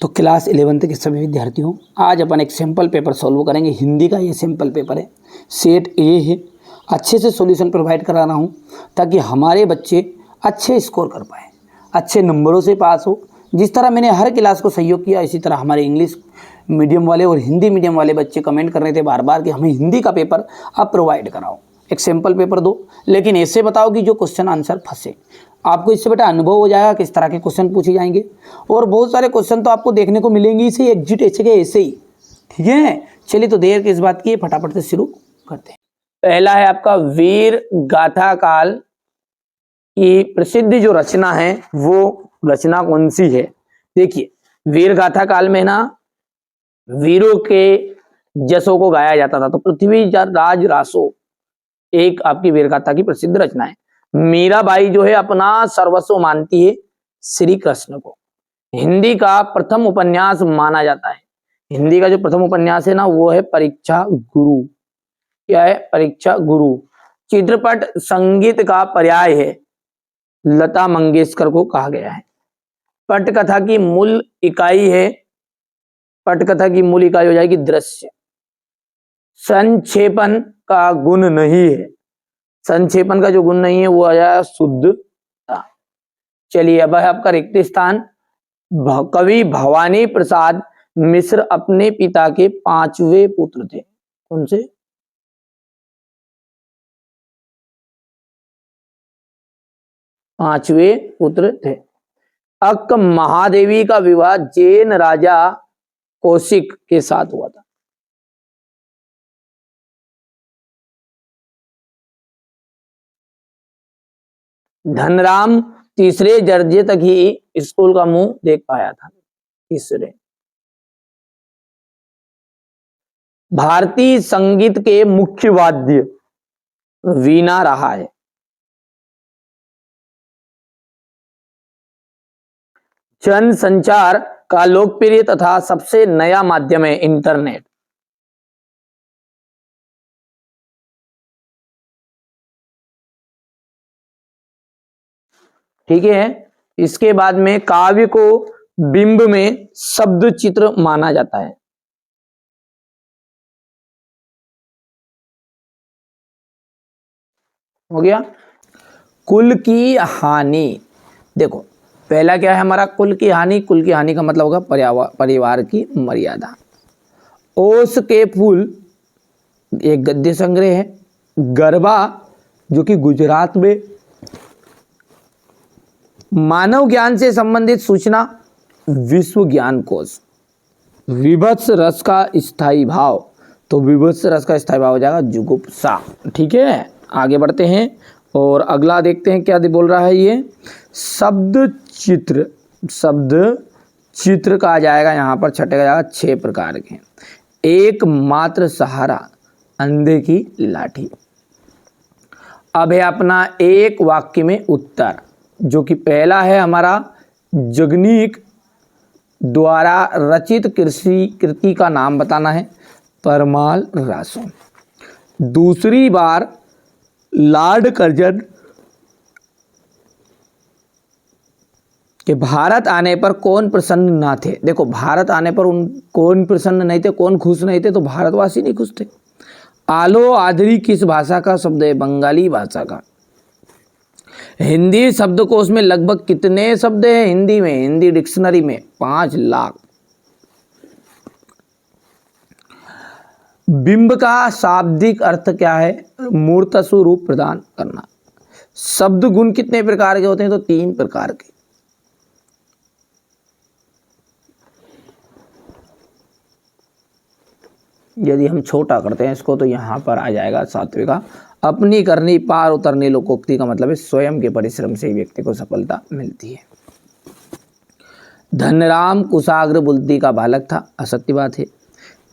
तो class 11th के सभी विद्यार्थियों, आज अपन एक सैम्पल पेपर सॉल्व करेंगे। हिंदी का ये सैम्पल पेपर है, सेट ए है। अच्छे से सॉल्यूशन प्रोवाइड करा रहा हूँ ताकि हमारे बच्चे अच्छे स्कोर कर पाए, अच्छे नंबरों से पास हो। जिस तरह मैंने हर क्लास को सहयोग किया, इसी तरह हमारे इंग्लिश मीडियम वाले और हिंदी मीडियम वाले बच्चे कमेंट कर रहे थे बार बार कि हमें हिंदी का पेपर आप प्रोवाइड कराओ, एक सैम्पल पेपर दो, लेकिन ऐसे बताओ कि जो क्वेश्चन आंसर फंसे। आपको इससे बेटा अनुभव हो जाएगा किस तरह के क्वेश्चन पूछे जाएंगे, और बहुत सारे क्वेश्चन तो आपको देखने को मिलेंगे इसे एग्जिट ऐसे के ऐसे ही। ठीक है, चलिए तो देर किस बात की, फटाफट से शुरू करते हैं। पहला है आपका वीर गाथा काल की प्रसिद्ध जो रचना है वो रचना कौन सी है। देखिए, वीर गाथा काल में ना वीरों के जसों को गाया जाता था, तो पृथ्वी राज रासो एक आपकी वीर गाथा की प्रसिद्ध रचना है। मीराबाई जो है अपना सर्वस्व मानती है श्री कृष्ण को। हिंदी का प्रथम उपन्यास माना जाता है, हिंदी का जो प्रथम उपन्यास है ना वो है परीक्षा गुरु। क्या है? परीक्षा गुरु। चित्रपट संगीत का पर्याय है, लता मंगेशकर को कहा गया है। पटकथा की मूल इकाई है, पटकथा की मूल इकाई हो जाएगी दृश्य। संक्षेपण का गुण नहीं है, संक्षेपण का जो गुण नहीं है वो आ जाएगा शुद्धता। चलिए अब है आपका रिक्त स्थान। कवि भवानी प्रसाद मिश्र अपने पिता के 5वें पुत्र थे। कौन से? 5वें पुत्र थे। अक्क महादेवी का विवाह जैन राजा कौशिक के साथ हुआ था। धनराम तीसरे दर्जे तक ही स्कूल का मुंह देख पाया था। तीसरे। भारतीय संगीत के मुख्य वाद्य वीणा रहा है। जन संचार का लोकप्रिय तथा सबसे नया माध्यम है इंटरनेट। ठीक है, इसके बाद में काव्य को बिंब में शब्द चित्र माना जाता है। हो गया। कुल की हानि, देखो पहला क्या है हमारा कुल की हानि। कुल की हानि का मतलब होगा परिवार की मर्यादा। ओस के फूल एक गद्य संग्रह है। गरबा जो कि गुजरात में। मानव ज्ञान से संबंधित सूचना विश्व ज्ञान कोश। विभत्स रस का स्थायी भाव, तो विभत्स रस का स्थायी भाव हो जाएगा जुगुप्सा। ठीक है, आगे बढ़ते हैं और अगला देखते हैं क्या बोल रहा है ये। शब्द चित्र, शब्द चित्र का आ जाएगा यहाँ पर, छठे का जाएगा 6 प्रकार के। एकमात्र सहारा अंधे की लाठी। अब है अपना एक वाक्य में उत्तर, जो कि पहला है हमारा जगनीक द्वारा रचित कृति का नाम बताना है, परमाल रासो। दूसरी बार लॉर्ड कर्जन के भारत आने पर कौन प्रसन्न ना थे। देखो भारत आने पर कौन प्रसन्न नहीं थे, कौन खुश नहीं थे, तो भारतवासी नहीं खुश थे। आलो आदरी किस भाषा का शब्द है? बंगाली भाषा का। हिंदी शब्दकोश में लगभग कितने शब्द हैं हिंदी में? हिंदी डिक्शनरी में 5 लाख। बिंब का शाब्दिक अर्थ क्या है? मूर्त स्वरूप प्रदान करना। शब्द गुण कितने प्रकार के होते हैं? तो 3 प्रकार के। यदि हम छोटा करते हैं इसको तो यहां पर आ जाएगा 7वें का अपनी करनी पार उतरने लोकोक्ति का मतलब है स्वयं के परिश्रम से ही व्यक्ति को सफलता मिलती है। धनराम कुशाग्र बुद्धि का बालक था, असत्य बात है।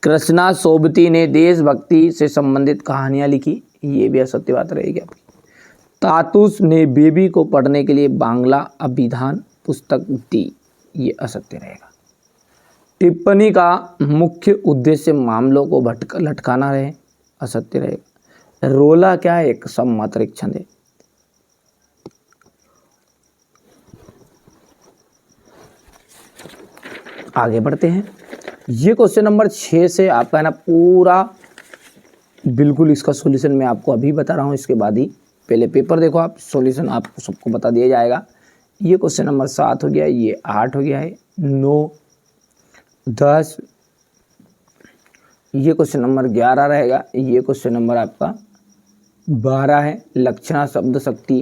कृष्णा सोबती ने देशभक्ति से संबंधित कहानियां लिखी, ये भी असत्य बात रहेगी आपकी। तातुस ने बेबी को पढ़ने के लिए बांग्ला अभिधान पुस्तक दी, ये असत्य रहेगा। टिप्पणी का मुख्य उद्देश्य मामलों को लटकाना रहे, असत्य रहेगा। रोला क्या है? एक सममात्रिक छंद है। आगे बढ़ते हैं। ये क्वेश्चन नंबर 6 से आपका है ना पूरा बिल्कुल इसका सॉल्यूशन मैं आपको अभी बता रहा हूँ, इसके बाद ही पहले पेपर देखो आप, सॉल्यूशन आपको सबको बता दिया जाएगा। ये क्वेश्चन नंबर 7 हो गया, ये 8 हो गया है, 9, 10, ये क्वेश्चन नंबर 11 रहेगा, ये क्वेश्चन नंबर आपका 12 है। लक्षणा शब्द शक्ति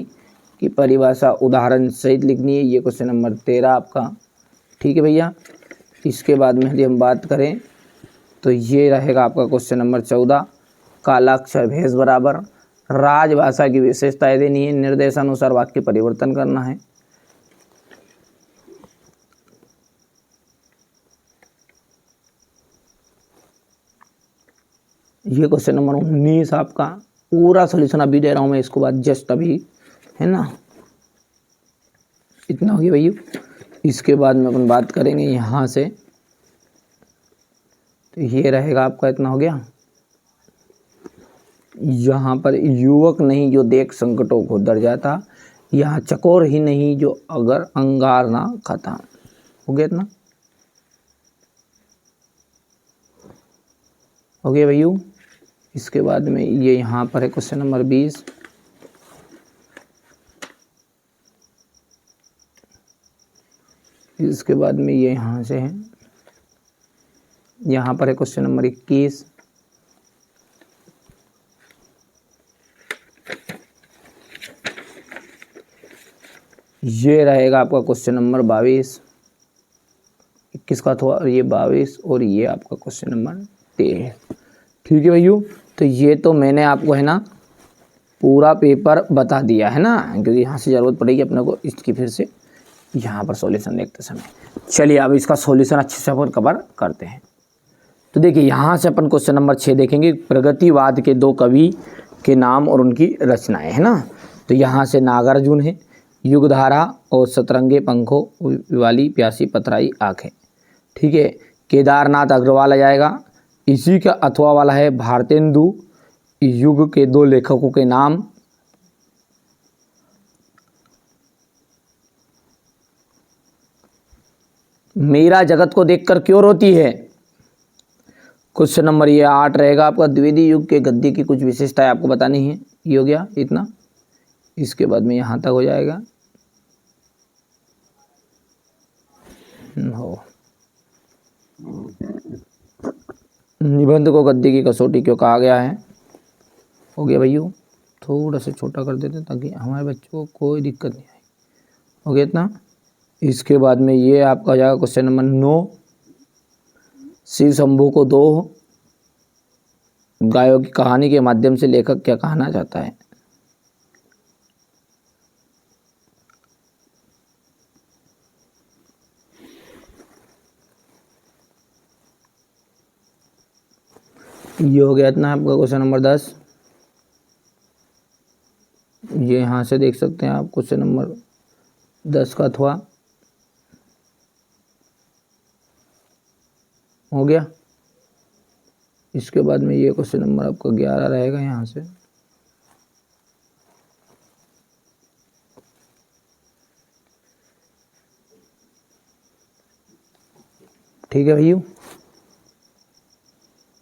की परिभाषा उदाहरण सहित लिखनी है, ये क्वेश्चन नंबर 13 आपका। ठीक है भैया। इसके बाद में यदि हम बात करें तो ये रहेगा आपका क्वेश्चन नंबर 14, कालाक्षर भेष बराबर। राजभाषा की विशेषताएं देनी है, निर्देशानुसार वाक्य परिवर्तन करना है। ये क्वेश्चन नंबर 19 आपका पूरा सॉल्यूशन अभी दे रहा हूँ मैं, इसको बाद जस्ट अभी, है ना, इतना हो गया भैया। इसके बाद में अपन बात करेंगे यहाँ से, तो ये रहेगा आपका, इतना हो गया। यहाँ पर युवक नहीं जो देख संकटों को डर जाता, यहाँ चकोर ही नहीं जो अगर अंगार ना खाता। हो गया इतना, हो गया भैया। इसके बाद में ये यहाँ पर है क्वेश्चन नंबर 20, इसके बाद में ये यहाँ से है, यहाँ पर है क्वेश्चन नंबर 21, ये रहेगा आपका क्वेश्चन नंबर 22, 21 का था, और ये 22, और ये आपका क्वेश्चन नंबर 23। ठीक है भैया। तो ये तो मैंने आपको है ना पूरा पेपर बता दिया है ना, क्योंकि यहाँ से ज़रूरत पड़ेगी अपने को इसकी फिर से यहाँ पर सॉल्यूशन देखते समय। चलिए अब इसका सॉल्यूशन अच्छे से अपन कवर करते हैं। तो देखिए यहाँ से अपन क्वेश्चन नंबर 6 देखेंगे, प्रगतिवाद के 2 कवि के नाम और उनकी रचनाएं, है ना। तो यहाँ से नागार्जुन है, युगधारा और सतरंगे पंखों वाली प्यासी पतराई आंखें। ठीक है। केदारनाथ अग्रवाल आ जाएगा। इसी का अथवा वाला है भारतेंदु युग के 2 लेखकों के नाम। मीरा जगत को देखकर क्यों रोती है। क्वेश्चन नंबर ये 8 रहेगा आपका, द्विवेदी युग के गद्य की कुछ विशेषताएं आपको बतानी है। ये हो गया इतना। इसके बाद में यहाँ तक हो जाएगा। हो निबंध को गद्य की कसौटी क्यों कहा गया है। हो गया भैया। थोड़ा सा छोटा कर देते ताकि हमारे बच्चों को कोई दिक्कत नहीं आए। हो गया इतना। इसके बाद में ये आपका हो जाएगा क्वेश्चन नंबर 9, शिव शंभू को 2 गायों की कहानी के माध्यम से लेखक क्या कहना चाहता है। ये हो गया इतना आपका क्वेश्चन नंबर 10। ये यहाँ से देख सकते हैं आप क्वेश्चन नंबर 10 का अथवा हो गया। इसके बाद में ये क्वेश्चन नंबर आपका 11 रहेगा यहाँ से। ठीक है भैया।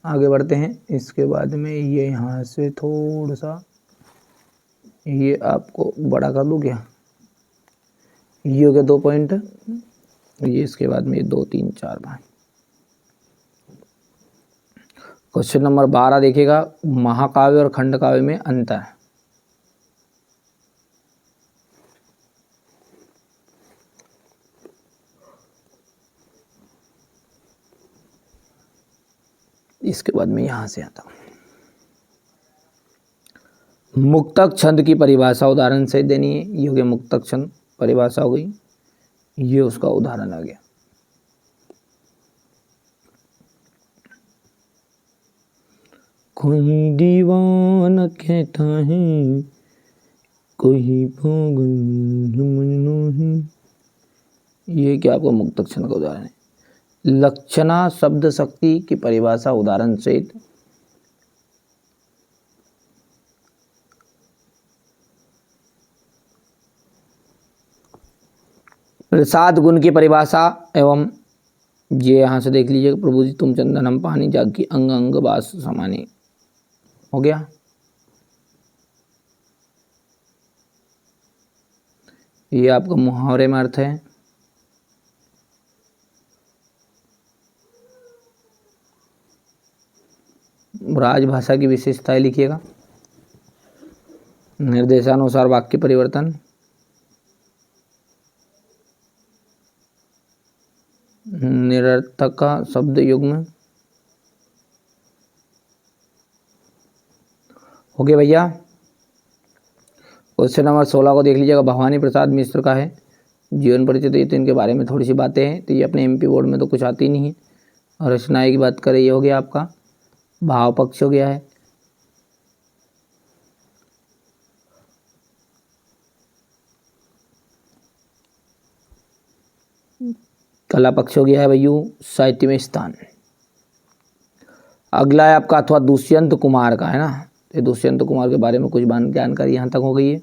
आगे बढ़ते हैं। इसके बाद में ये यहाँ से थोड़ा सा ये आपको बड़ा कर दूँ क्या। ये हो गया 2 पॉइंट। ये इसके बाद में 2, 3, 4 5। क्वेश्चन नंबर 12 देखिएगा, महाकाव्य और खंड काव्य में अंतर। इसके बाद में यहां से आता हूं। मुक्तक छंद की परिभाषा उदाहरण से देनी है। ये हो गया मुक्तक छंद परिभाषा हो गई, ये उसका उदाहरण आ गया। कोई दीवाना कहता है कोई पागल मजनू है। ये क्या आपका मुक्तक छंद का उदाहरण है। लक्षणा शब्द शक्ति की परिभाषा उदाहरण सहित। प्रसाद गुण की परिभाषा एवं ये यहाँ से देख लीजिएगा, प्रभु जी तुम चंदन हम पानी, जागी अंग अंग बास समानी। हो गया। ये आपका मुहावरे में अर्थ है। राजभाषा की विशेषताएं लिखिएगा। निर्देशानुसार वाक्य परिवर्तन, निरर्थक का शब्द युग्म। हो गया भैया। क्वेश्चन नंबर 16 को देख लीजिएगा, भवानी प्रसाद मिश्र का है जीवन परिचय। तो ये तो इनके बारे में थोड़ी सी बातें हैं, तो ये अपने एमपी बोर्ड में तो कुछ आती नहीं है। और रचनाएं की बात करें, ये हो गया आपका भाव पक्ष हो गया है। कला पक्ष हो गया है भैयू, साहित्य में स्थान। अगला है आपका अथवा दुष्यंत कुमार का है ना। तो दुष्यंत कुमार के बारे में कुछ जानकारी यहाँ तक हो गई है।